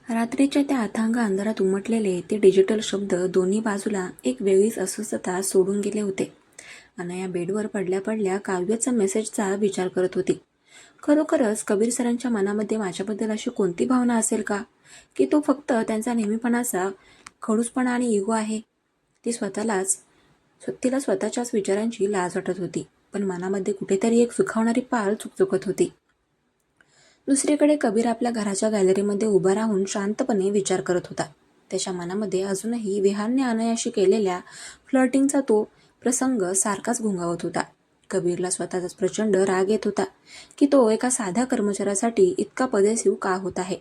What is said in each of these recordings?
रात्रीच्या त्या अथांग अंधारात उमटलेले ते डिजिटल शब्द दोन्ही बाजूला एक वेगळीच अस्वस्थता सोडून गेले होते. अनया बेडवर पडल्या पडल्या काव्याचा मेसेजचा विचार करत होती. खरोखरच कबीर सरांच्या मनामध्ये माझ्याबद्दल अशी कोणती भावना असेल का, की तो फक्त त्यांचा नेहमीपणाचा खडूसपणा आणि इगो आहे. तिला स्वतःच्याच विचारांची लाज वाटत होती, पण मनामध्ये कुठेतरी एक सुखावणारी पाल चुकचुकत होती. दुसरीकडे कबीर आपल्या घराच्या गॅलरीमध्ये उभा राहून शांतपणे विचार करत होता. त्याच्या मनामध्ये अजूनही विहानने अनयाशी केलेल्या फ्लर्टिंगचा तो प्रसंग सारखाच घुंगावत होता. कबीरला स्वतःचाच प्रचंड राग येत होता की तो एका साध्या कर्मचाऱ्यासाठी इतका पदेसीव का होत आहे.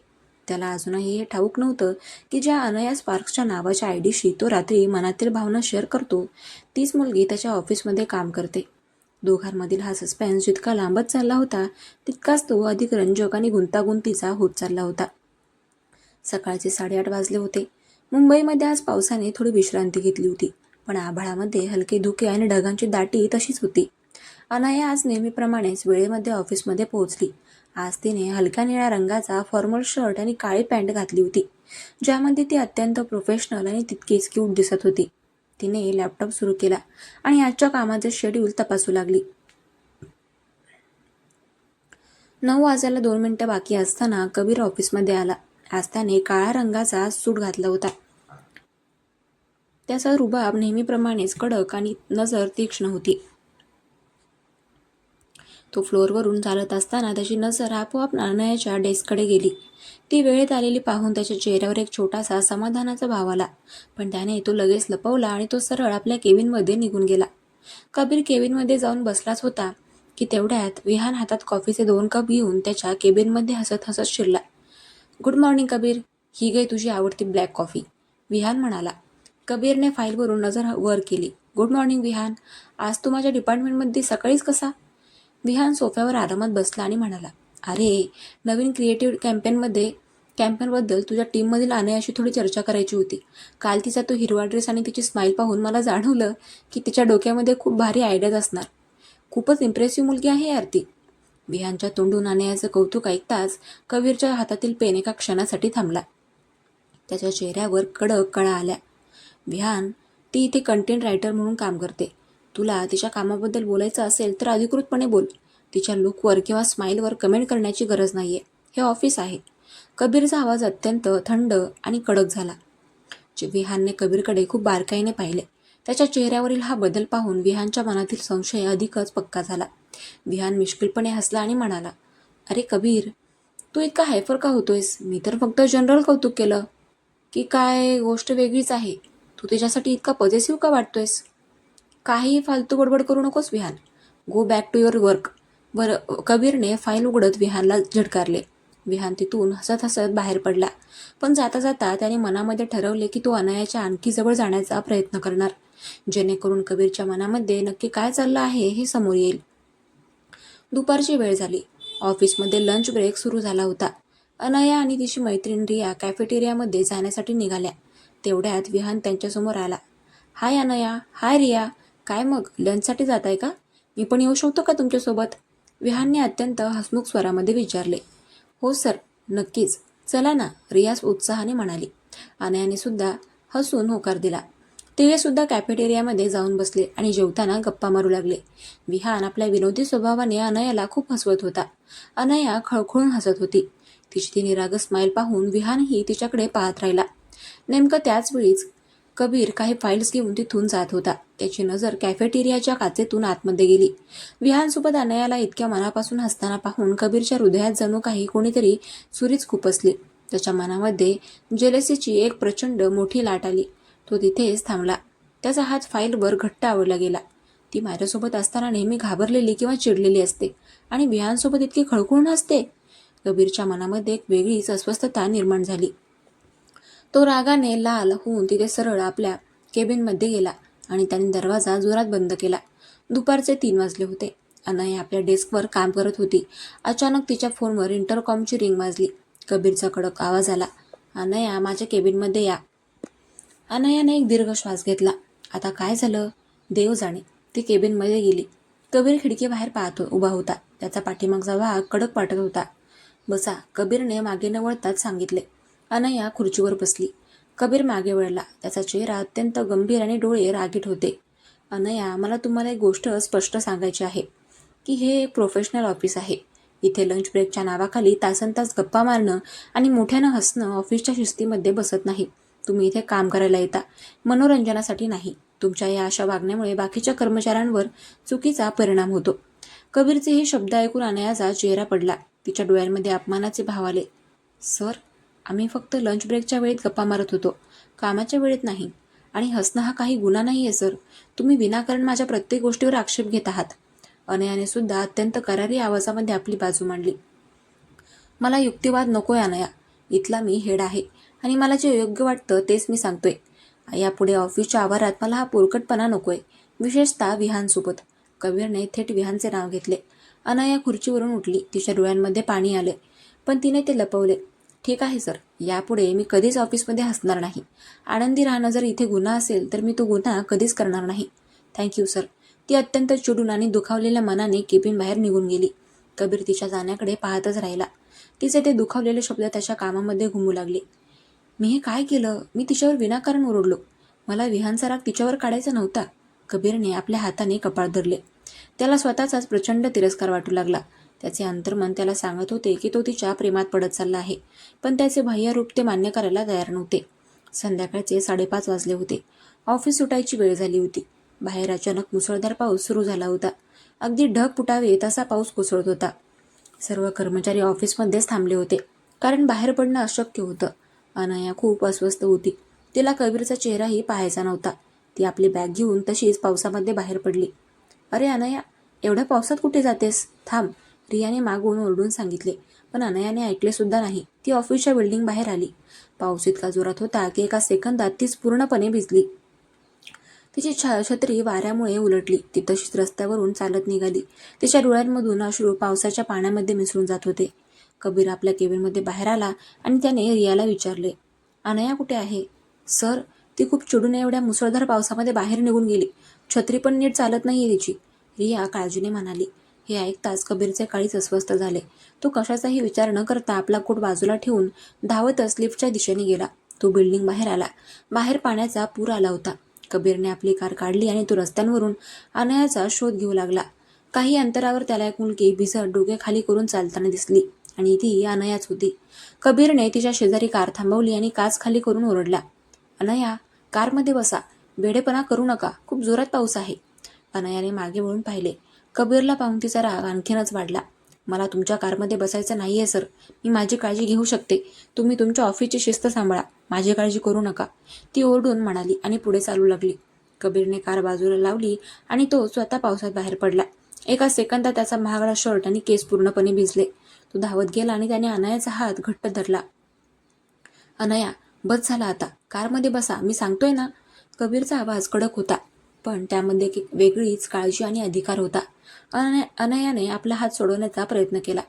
त्याला अजूनही हे ठाऊक नव्हतं की ज्या अनया स्पार्क्सच्या नावाच्या आयडीशी तो रात्री मनातील भावना शेअर करतो, तीच मुलगी त्याच्या ऑफिसमध्ये काम करते. दोघांमधील हा सस्पेन्स जितका लांबत चालला होता, तितकाच तो अधिक रंजक आणि गुंतागुंतीचा होत चालला होता. सकाळचे 8:30 वाजले होते. मुंबईमध्ये आज पावसाने थोडी विश्रांती घेतली होती, पण आभाळामध्ये हलके धुके आणि ढगांची दाटी तशीच होती. अनया आज नेहमीप्रमाणेच वेळेमध्ये ऑफिसमध्ये पोहोचली. आज तिने हलक्या निळ्या रंगाचा फॉर्मल शर्ट आणि काळी पॅन्ट घातली होती, ज्यामध्ये ती अत्यंत प्रोफेशनल आणि तितकीच क्यूट दिसत होती. तिने लॅपटॉप सुरू केला आणि आजच्या कामाचे शेड्यूल तपासू लागली. 9 वाजायला 2 मिनिटं बाकी असताना कबीर ऑफिसमध्ये आला. आज त्याने काळ्या रंगाचा सूट घातला होता. त्याचा रुबाब नेहमीप्रमाणेच कडक आणि नजर तीक्ष्ण होती. तो फ्लोअरवरून चालत असताना त्याची नजर आपोआप अनयाच्या डेस्ककडे गेली. ती वेळेत आलेली पाहून त्याच्या चेहऱ्यावर एक छोटासा समाधानाचा भाव आला, पण त्याने तो लगेच लपवला आणि तो सरळ आपल्या केबिनमध्ये निघून गेला. कबीर केबिनमध्ये जाऊन बसलाच होता की तेवढ्यात विहान हातात कॉफीचे 2 कप घेऊन त्याच्या केबिनमध्ये हसत हसत शिरला. गुड मॉर्निंग कबीर, ही घे तुझी आवडती ब्लॅक कॉफी, विहान म्हणाला. कबीरने फाईलवरून नजर वर केली. गुड मॉर्निंग विहान, आज तू माझ्या डिपार्टमेंटमध्ये सकाळीच कसा? विहान सोफ्यावर आरामात बसला आणि म्हणाला, अरे, नवीन क्रिएटिव्ह कॅम्पेनबद्दल तुझ्या टीममधील अनयाशी थोडी चर्चा करायची होती. काल तिचा तो हिरवा ड्रेस आणि तिची स्माईल पाहून मला जाणवलं की तिच्या डोक्यामध्ये खूप भारी आयडियाज असणार. खूपच इम्प्रेसिव्ह मुलगी आहे यार ती. विहानच्या तोंडून अनयाचं कौतुक ऐकताच कबीरच्या हातातील पेन एका क्षणासाठी थांबला. त्याच्या चेहऱ्यावर कडक कळा आल्या. विहान, ती इथे कंटेंट रायटर म्हणून काम करते. तुला तिच्या कामाबद्दल बोलायचं असेल तर अधिकृतपणे बोल. तिच्या लुकवर किंवा स्माईलवर कमेंट करण्याची गरज नाहीये. हे ऑफिस आहे. कबीरचा आवाज अत्यंत थंड आणि कडक झाला. विहानने कबीरकडे खूप बारकाईने पाहिले. त्याच्या चेहऱ्यावरील हा बदल पाहून विहानच्या मनातील संशय अधिकच पक्का झाला. विहान मिश्किलपणे हसला आणि म्हणाला, अरे कबीर, तू इतका हायफर का होतोयस? मी तर फक्त जनरल कौतुक केलं की काय गोष्ट वेगळीच आहे. तू तिच्यासाठी इतका पॉझिटिव्ह का वाटतोयस? काहीही फालतू बडबड करू नकोस Vihan. Go back to your work. बरं. कबीरने फाईल उघडत विहानला झटकारले. विहान तिथून हसत हसत बाहेर पडला, पण जाता जाता त्याने मनामध्ये ठरवले की तो अनयाच्या आणखी जवळ जाण्याचा प्रयत्न करणार, जेणेकरून कबीरच्या मनामध्ये नक्की काय चाललं आहे हे समोर येईल. दुपारची वेळ झाली. ऑफिसमध्ये लंच ब्रेक सुरू झाला होता. अनया आणि तिची मैत्रीण रिया कॅफेटेरियामध्ये जाण्यासाठी निघाल्या. तेवढ्यात विहान त्यांच्यासमोर आला. हाय अनया. हाय रिया. काय मग, लंचसाठी जाताय का? मी पण येऊ शकतो का तुमच्यासोबत? विहानने अत्यंत हसमुख स्वरामध्ये विचारले. हो सर, नक्कीच. चला ना, रिया उत्साहाने म्हणाली. अनयाने सुद्धा हसून होकार दिला. तिघे सुद्धा कॅफेटेरियामध्ये जाऊन बसले आणि जेवताना गप्पा मारू लागले. विहान आपल्या विनोदी स्वभावाने अनयाला खूप हसवत होता. अनया खळखळून हसत होती. तिची ती निरागस स्माईल पाहून विहानही तिच्याकडे पाहत राहिला. नेमकं त्याच वेळीच कबीर काही फाईल्स घेऊन तिथून जात होता. त्याची नजर कॅफेटेरियाच्या काचेतून आतमध्ये गेली. विहानसोबत अनयाला इतक्या मनापासून हसताना पाहून कबीरच्या हृदयात जणू काही कोणीतरी सुरीच खुपसली. त्याच्या मनामध्ये जेलसीची एक प्रचंड मोठी लाट आली. तो तिथेच थांबला. त्याचा हात फाईलवर घट्ट आवळला गेला. ती माझ्यासोबत असताना नेहमी घाबरलेली किंवा चिडलेली असते आणि विहानसोबत इतकी खळखळून हसते. कबीरच्या मनामध्ये एक वेगळीच अस्वस्थता निर्माण झाली. तो रागाने लाल होऊन तिथे सरळ आपल्या केबिनमध्ये गेला आणि त्याने दरवाजा जोरात बंद केला. दुपारचे 3 वाजले होते. अनया आपल्या डेस्कवर काम करत होती. अचानक तिच्या फोनवर इंटरकॉमची रिंग वाजली. कबीरचा कडक आवाज आला. अनया, माझ्या केबिनमध्ये या. अनयाने एक दीर्घ श्वास घेतला. आता काय झालं? देव जाणे. ती केबिनमध्ये गेली. कबीर खिडकीबाहेर उभा होता. त्याचा पाठीमागचा भाग कडक वाटत होता. बसा, कबीरने मागे न वळताच सांगितले. अनया खुर्चीवर बसली. कबीर मागे वळला. त्याचा चेहरा अत्यंत गंभीर आणि डोळे रागीट होते. अनया, मला तुम्हाला एक गोष्ट स्पष्ट सांगायची आहे की हे एक प्रोफेशनल ऑफिस आहे. इथे लंच ब्रेकच्या नावाखाली तासनतास गप्पा मारणं आणि मोठ्यानं हसणं ऑफिसच्या शिस्तीमध्ये बसत नाही. तुम्ही इथे काम करायला येता, मनोरंजनासाठी नाही. तुमच्या या अशा वागण्यामुळे बाकीच्या कर्मचाऱ्यांवर चुकीचा परिणाम होतो. कबीरचे हे शब्द ऐकून अनयाचा चेहरा पडला. तिच्या डोळ्यांमध्ये अपमानाचे भाव आले. सर, आम्ही फक्त लंच ब्रेकच्या वेळेत गप्पा मारत होतो, कामाच्या वेळेत नाही. आणि हसणं हा काही गुन्हा नाही आहे सर. तुम्ही विनाकारण माझ्या प्रत्येक गोष्टीवर आक्षेप घेत आहात. अनयाने सुद्धा अत्यंत करारी आवाजामध्ये आपली बाजू मांडली. मला युक्तिवाद नकोय अनया. इथला मी हेड आहे आणि मला जे योग्य वाटतं तेच मी सांगतोय. यापुढे ऑफिसच्या आवारात मला हा पोरकटपणा नकोय, विशेषतः विहानसोबत. कबीरने थेट विहानचे नाव घेतले. अनया खुर्चीवरून उठली. तिच्या डोळ्यांमध्ये पाणी आले, पण तिने ते लपवले. ठीक आहे सर, यापुढे मी कधीच ऑफिसमध्ये हसणार नाही. आनंदी राहणं जर इथे गुन्हा असेल तर मी तो गुन्हा कधीच करणार नाही. Thank you sir. ती अत्यंत चिडून आणि दुखावलेल्या मनाने केबिन बाहेर निघून गेली. कबीर तिच्या जाण्याकडे पाहतच राहिला. तिचे ते दुखावलेले शब्द त्याच्या कामामध्ये घुमू लागले. मी हे काय केलं? मी तिच्यावर विनाकारण ओरडलो. मला विहानचा राग तिच्यावर काढायचा नव्हता. कबीरने आपल्या हाताने कपाळ धरले. त्याला स्वतःचाच प्रचंड तिरस्कार वाटू लागला. त्याचे अंतर्मन त्याला सांगत होते की तो तिच्या प्रेमात पडत चालला आहे, पण त्याचे बाह्य रूप ते मान्य करायला तयार नव्हते. संध्याकाळचे 5:30 वाजले होते. ऑफिस सुटायची वेळ झाली होती. बाहेर अचानक मुसळधार पाऊस सुरू झाला होता. अगदी ढग फुटावे तसा पाऊस कोसळत होता. सर्व कर्मचारी ऑफिसमध्येच थांबले होते, कारण बाहेर पडणं अशक्य होतं. अनया खूप अस्वस्थ होती. तिला कबीरचा चेहराही पाहायचा नव्हता. ती आपली बॅग घेऊन तशीच पावसामध्ये बाहेर पडली. अरे अनया, एवढ्या पावसात कुठे जातेस? थांब, रियाने मागून ओरडून सांगितले. पण अनयाने ऐकले सुद्धा नाही. ती ऑफिसच्या बिल्डिंग बाहेर आली. पाऊस इतका जोरात होता की एका सेकंदात तीच पूर्णपणे भिजली. तिची छत्री वाऱ्यामुळे उलटली. ती तशीच रस्त्यावरून चालत निघाली. तिच्या डोळ्यांमधून अश्रू पावसाच्या पाण्यामध्ये मिसळून जात होते. कबीर आपल्या केबिनमध्ये बाहेर आला आणि त्याने रियाला विचारले, अनया कुठे आहे? सर, ती खूप चिडून एवढ्या मुसळधार पावसामध्ये बाहेर निघून गेली. छत्री पण नीट चालत नाहीये तिची, रिया काळजीने म्हणाली. हे ऐकताच कबीरचे काळीच अस्वस्थ झाले. तो कशाचाही विचार न करता आपला कोट बाजूला ठेवून धावतच लिफ्टच्या दिशेने गेला. तो बिल्डिंग बाहेर आला. बाहेर पाण्याचा पूर आला होता. कबीरने आपली कार काढली आणि तो रस्त्यांवरून अनयाचा शोध घेऊ लागला. काही अंतरावर त्याला एक मुलगी भिजत डोके खाली करून चालताना दिसली आणि ती अनयाच होती. कबीरने तिच्या शेजारी कार थांबवली आणि काच खाली करून ओरडला, अनया, कारमध्ये बसा. वेडेपणा करू नका. खूप जोरात पाऊस आहे. अनयाने मागे वळून पाहिले. कबीरला पाहून तिचा राग आणखीनच वाढला. मला तुमच्या कारमध्ये बसायचं नाहीये सर. मी माझी काळजी घेऊ शकते. तुम्ही तुमच्या ऑफिसची शिस्त सांभाळा. माझी काळजी करू नका, ती ओरडून म्हणाली आणि पुढे चालू लागली. कबीरने कार बाजूला लावली आणि तो स्वतः पावसात बाहेर पडला. एका सेकंदात त्याचा महागडा शर्ट आणि केस पूर्णपणे भिजले. तो धावत गेला आणि त्याने अनयाचा हात घट्ट धरला. अनया, बस झाला आता. कारमध्ये बसा, मी सांगतोय ना. कबीरचा आवाज कडक होता, पण त्यामध्ये एक वेगळीच काळजी आणि अधिकार होता. अनयाने आपला हात सोडवण्याचा प्रयत्न केला.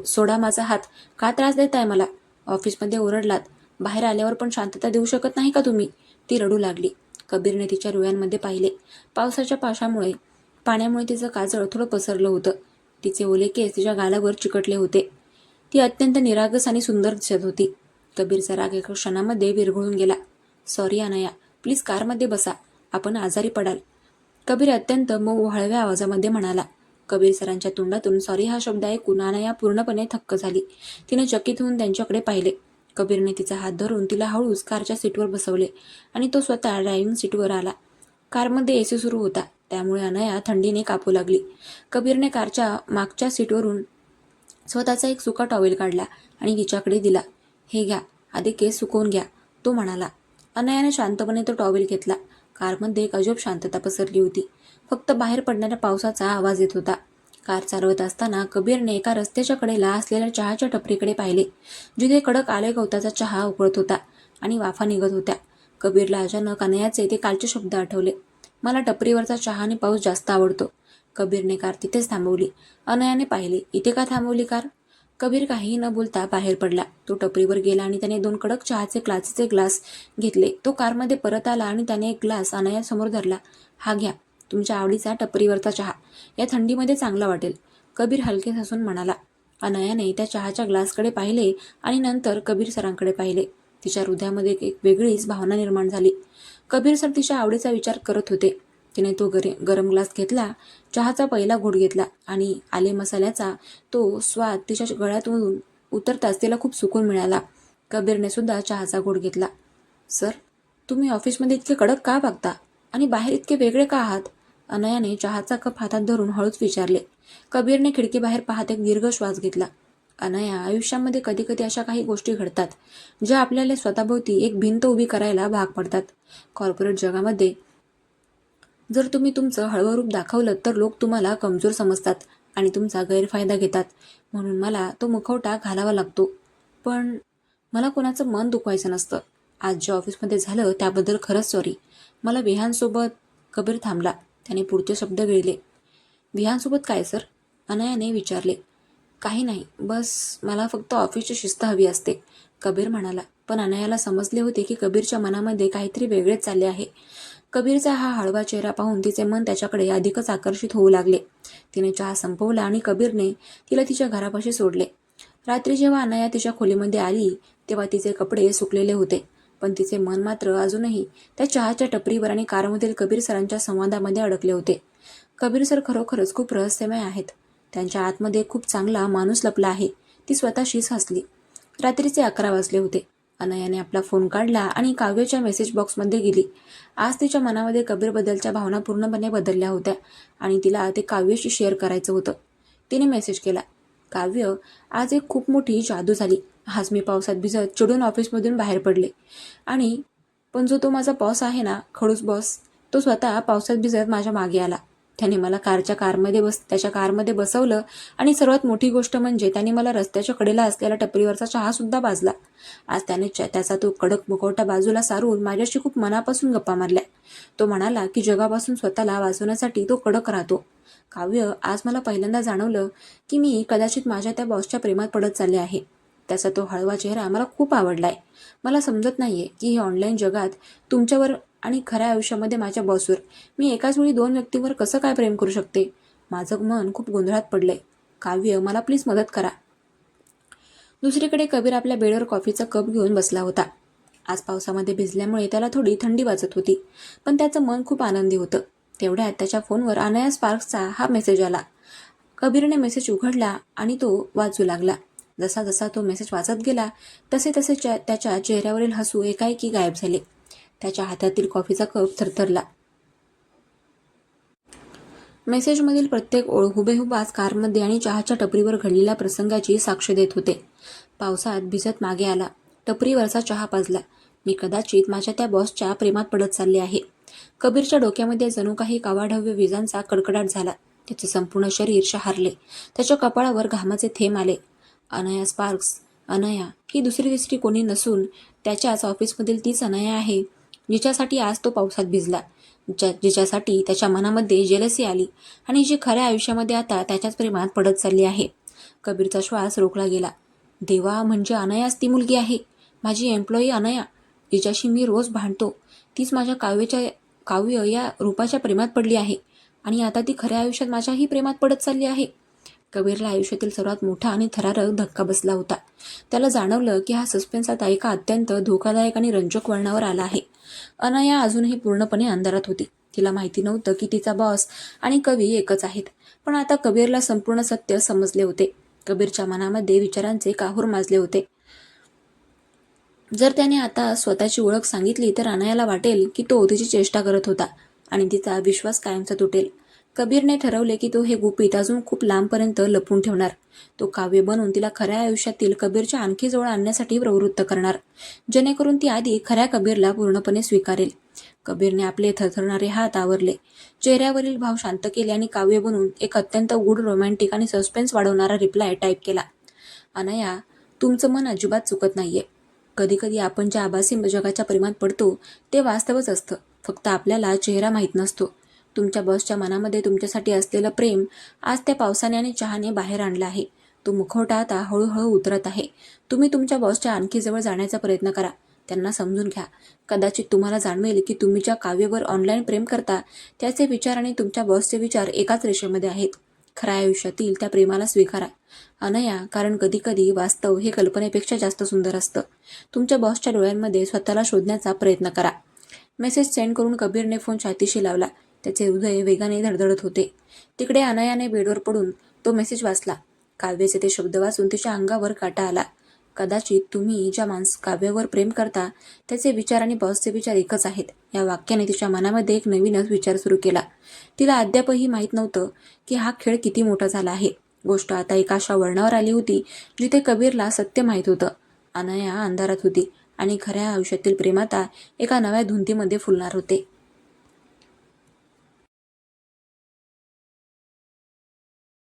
सोडा माझा हात. का त्रास देताय मला? ऑफिसमध्ये ओरडलात, बाहेर आल्यावर पण शांतता देऊ शकत नाही का तुम्ही? ती रडू लागली. कबीरने तिच्या डोळ्यांमध्ये पाहिले. पावसाच्या पाण्यामुळे तिचं काजळ थोडं पसरलं होतं. तिचे ओले केस तिच्या गालावर चिकटले होते. ती अत्यंत निरागस आणि सुंदर दिसत होती. कबीरचा राग एका क्षणामध्ये विरघळून गेला. सॉरी अनया, प्लीज कारमध्ये बसा. आपण आजारी पडाल. कबीर अत्यंत मऊ हळव्या आवाजामध्ये म्हणाला. कबीर सरांच्या तोंडातून सॉरी हा शब्द ऐकून अनया पूर्णपणे थक्क झाली. तिने चकित होऊन त्यांच्याकडे पाहिले. कबीरने तिचा हात धरून तिला हळूच कारच्या सीटवर बसवले आणि तो स्वतः ड्रायव्हिंग सीटवर आला. कारमध्ये एसी सुरू होता, त्यामुळे अनया थंडीने कापू लागली. कबीरने कारच्या मागच्या सीटवरून स्वतःचा एक सुका टॉवेल काढला आणि तिच्याकडे दिला. हे घ्या, आधी केस सुकवून घ्या, तो म्हणाला. अनयाने शांतपणे तो टॉवेल घेतला. कारमध्ये एक अजब शांतता पसरली होती. फक्त बाहेर पडणाऱ्या पावसाचा आवाज येत होता. कार चालवत असताना कबीरने एका रस्त्याच्या कडेला असलेल्या चहाच्या टपरीकडे पाहिले, जिथे कडक आले गवताचा चहा उकळत होता आणि वाफा निघत होत्या. कबीरला अचानक अनयाचे ते कालचे शब्द आठवले. मला टपरीवरचा चहा आणि पाऊस जास्त आवडतो. कबीरने कार तिथेच थांबवली. अनयाने पाहिले. इथे का थांबवली कार? कबीर काहीही न बोलता बाहेर पडला. तो टपरीवर गेला आणि त्याने 2 कडक चहाचे काचेचे ग्लास घेतले. तो कारमध्ये परत आला आणि त्याने एक ग्लास अनयासमोर धरला. हा घ्या, तुमच्या आवडीचा टपरीवरचा चहा. या थंडीमध्ये चांगला वाटेल. कबीर हलकेच हसून म्हणाला. अनयाने त्या चहाच्या ग्लासकडे पाहिले आणि नंतर कबीर सरांकडे पाहिले. तिच्या हृदयामध्ये एक वेगळीच भावना निर्माण झाली. कबीर सर तिच्या आवडीचा विचार करत होते. तिने तो गरम ग्लास घेतला, चहाचा पहिला घोट घेतला आणि आले मसाल्याचा तो स्वाद तिच्या गळ्यातून उतरताच तिला खूप सुकून मिळाला. कबीरने सुद्धा चहाचा घोट घेतला. सर, तुम्ही ऑफिसमध्ये इतके कडक का वागता आणि बाहेर इतके वेगळे का आहात? अनयाने चहाचा कप हातात धरून हळूच विचारले. कबीरने खिडकीबाहेर पाहत एक दीर्घ श्वास घेतला. अनया, आयुष्यामध्ये कधी कधी अशा काही गोष्टी घडतात ज्या आपल्याला स्वतःभोवती एक भिंत उभी करायला भाग पडतात. कॉर्पोरेट जगामध्ये जर तुम्ही तुमचं हळवं रूप दाखवलं तर लोक तुम्हाला कमजोर समजतात आणि तुमचा गैरफायदा घेतात. म्हणून मला तो मुखवटा घालावा लागतो. पण मला कोणाचं मन दुखवायचं नसतं. आज जे ऑफिसमध्ये झालं त्याबद्दल खरंच सॉरी. मला विहानसोबत. कबीर थांबला. त्याने पुढचे शब्द गिळले. विहानसोबत काय सर? अनयाने विचारले. काही नाही, बस मला फक्त ऑफिसची शिस्त हवी असते, कबीर म्हणाला. पण अनयाला समजले होते की कबीरच्या मनामध्ये काहीतरी वेगळेच चालले आहे. कबीरचा हा हळवा चेहरा पाहून तिचे मन त्याच्याकडे अधिकच आकर्षित होऊ लागले. तिने चहा संपवला आणि कबीरने तिला तिच्या घरापाशी सोडले. रात्री जेव्हा अनया तिच्या खोलीमध्ये आली तेव्हा तिचे कपडे सुकलेले होते, पण तिचे मन मात्र अजूनही त्या चहाच्या टपरीवर आणि कारमधील कबीर सरांच्या संवादामध्ये अडकले होते. कबीर सर खरोखरच खूप रहस्यमय आहेत. त्यांच्या आतमध्ये खूप चांगला माणूस लपला आहे. ती स्वतःशीच हसली. रात्रीचे 11 वाजले होते. अनयाने आपला फोन काढला आणि काव्यच्या मेसेज बॉक्समध्ये गेली. आज तिच्या मनामध्ये कबीरबद्दलच्या भावना पूर्णपणे बदलल्या होत्या आणि तिला ते काव्यशी शेअर करायचं होतं. तिने मेसेज केला. काव्य, आज एक खूप मोठी जादू झाली. आज मी पावसात भिजत चिडून ऑफिसमधून बाहेर पडले आणि पण जो तो माझा बॉस आहे ना, खडूस बॉस, तो स्वतः पावसात भिजत माझ्या मागे आला. त्याने मला त्याच्या कारमध्ये बसवलं आणि सर्वात मोठी गोष्ट म्हणजे त्याने मला रस्त्याच्या कडेला असलेला टपरीवरचा चहा सुद्धा पाजला. आज त्याने त्याचा तो कडक मुखवटा बाजूला सारून माझ्याशी खूप मनापासून गप्पा मारल्या. तो म्हणाला की जगापासून स्वतःला वाचवण्यासाठी तो कडक राहतो. काव्य, आज मला पहिल्यांदा जाणवलं की मी कदाचित माझ्या त्या बॉसच्या प्रेमात पडत चालले आहे. त्याचा तो हळवा चेहरा मला खूप आवडलाय. मला समजत नाहीये की हे ऑनलाईन जगात तुमच्यावर आणि खऱ्या आयुष्यामध्ये माझ्या बॉसवर मी एकाच वेळी 2 व्यक्तींवर कसं काय प्रेम करू शकते? माझं मन खूप गोंधळात पडलंय. काव्य, मला प्लीज मदत करा. दुसरीकडे कबीर आपल्या बेडवर कॉफीचा कप घेऊन बसला होता. आज पावसामध्ये भिजल्यामुळे त्याला थोडी थंडी वाजत होती, पण त्याचं मन खूप आनंदी होतं. तेवढ्यात त्याच्या फोनवर अनया स्पार्क्सचा हा मेसेज आला. कबीरने मेसेज उघडला आणि तो वाचू लागला. जसा जसा तो मेसेज वाचत गेला तसे तसे त्याच्या चेहऱ्यावरील हसू एकाएकी गायब झाले. त्याच्या हातातील कॉफीचा कप थरथरला. मेसेजमधील प्रत्येक ओळ हुबेहूब आज कारमध्ये आणि चहाच्या टपरीवर घडलेल्या प्रसंगाची साक्ष देत होते. पावसात भिजत मागे आला, टपरीवरचा चहा पाजला. मी कदाचित माझ्या त्या बॉसच्या प्रेमात पडत चालले आहे. कबीरच्या डोक्यामध्ये जणू काही कावाढव्य विजांचा कडकडाट झाला. त्याचे संपूर्ण शरीर शहारले. त्याच्या कपाळावर घामाचे थेंब आले. अनया स्पार्क्स. अनया, ही दुसरी तिसरी कोणी नसून त्याच्याच ऑफिसमधील तीच अनया आहे जिच्यासाठी आज तो पावसात भिजला, जिच्यासाठी त्याच्या मनामध्ये जेलसी आली आणि जी खऱ्या आयुष्यामध्ये आता त्याच्याच प्रेमात पडत चालली आहे. कबीरचा श्वास रोखला गेला. देवा, म्हणजे अनयाच ती मुलगी आहे, माझी एम्प्लॉई अनया, जिच्याशी मी रोज भांडतो. तीच माझ्या काव्य या रूपाच्या प्रेमात पडली आहे आणि आता ती खऱ्या आयुष्यात माझ्याही प्रेमात पडत चालली आहे. कबीरला आयुष्यातील सर्वात मोठा आणि थरारक धक्का बसला होता. त्याला जाणवलं की हा सस्पेन्स आता एका अत्यंत धोकादायक आणि रंजक वळणावर आला आहे. अनया अजूनही पूर्णपणे अंधारात होती. तिला माहिती नव्हतं की तिचा बॉस आणि कवी एकच आहेत. पण आता कबीरला संपूर्ण सत्य समजले होते. कबीरच्या मनामध्ये विचारांचे काहूर माजले होते. जर त्याने आता स्वतःची ओळख सांगितली तर अनयाला वाटेल की तो तिची चेष्टा करत होता आणि तिचा विश्वास कायमचा तुटेल. कबीरने ठरवले की तो हे गुपित अजून खूप लांबपर्यंत लपवून ठेवणार. तो काव्य बनून तिला खऱ्या आयुष्यातील कबीरच्या आणखी जवळ आणण्यासाठी प्रवृत्त करणार, जेणेकरून ती आधी खऱ्या कबीरला पूर्णपणे स्वीकारेल. कबीरने आपले थरथरणारे हात आवरले, चेहऱ्यावरील भाव शांत केले आणि काव्य बनून एक अत्यंत गूढ, रोमॅन्टिक आणि सस्पेन्स वाढवणारा रिप्लाय टाईप केला. अनया, तुमचं मन अजिबात चुकत नाहीये. कधी कधी आपण ज्या आभासी जगाच्या प्रेमात पडतो ते वास्तवच असतं. फक्त आपल्याला चेहरा माहीत नसतो. तुमच्या बॉसच्या मनामध्ये तुमच्यासाठी असलेलं प्रेम आज त्या पावसाने आणि चहाने बाहेर आणलं आहे. तो मुखवटा आता हळूहळू उतरत आहे. तुम्ही तुमच्या बॉसच्या आणखी जवळ जाण्याचा प्रयत्न करा. त्यांना समजून घ्या. कदाचित तुम्हाला जाणवेल की तुम्ही ज्या काव्यावर ऑनलाईन प्रेम करता त्याचे विचार आणि तुमच्या बॉसचे विचार एकाच रेषेमध्ये आहेत. खऱ्या आयुष्यातील त्या प्रेमाला स्वीकारा अनया, कारण कधीकधी वास्तव हे कल्पनेपेक्षा जास्त सुंदर असतं. तुमच्या बॉसच्या डोळ्यांमध्ये स्वतःला शोधण्याचा प्रयत्न करा. मेसेज सेंड करून कबीरने फोन छातीशी लावला. त्याचे हृदय वेगाने धडधडत होते. तिकडे अनयाने बेडवर पडून तो मेसेज वाचला. काव्याचे ते शब्द वाचून तिच्या अंगावर काटा आला. कदाचित तुम्ही ज्या काव्यावर प्रेम करता त्याचे विचार आणि बॉसचे विचार एकच आहेत. या वाक्याने तिच्या मनामध्ये एक नवीनच विचार सुरू केला. तिला अद्यापही माहीत नव्हतं की हा खेळ किती मोठा झाला आहे. गोष्ट आता एका अशा वळणावर आली होती जिथे कबीरला सत्य माहीत होतं. अनया अंधारात होती आणि खऱ्या आयुष्यातील प्रेम आता एका नव्या धुंदीमध्ये फुलणार होते.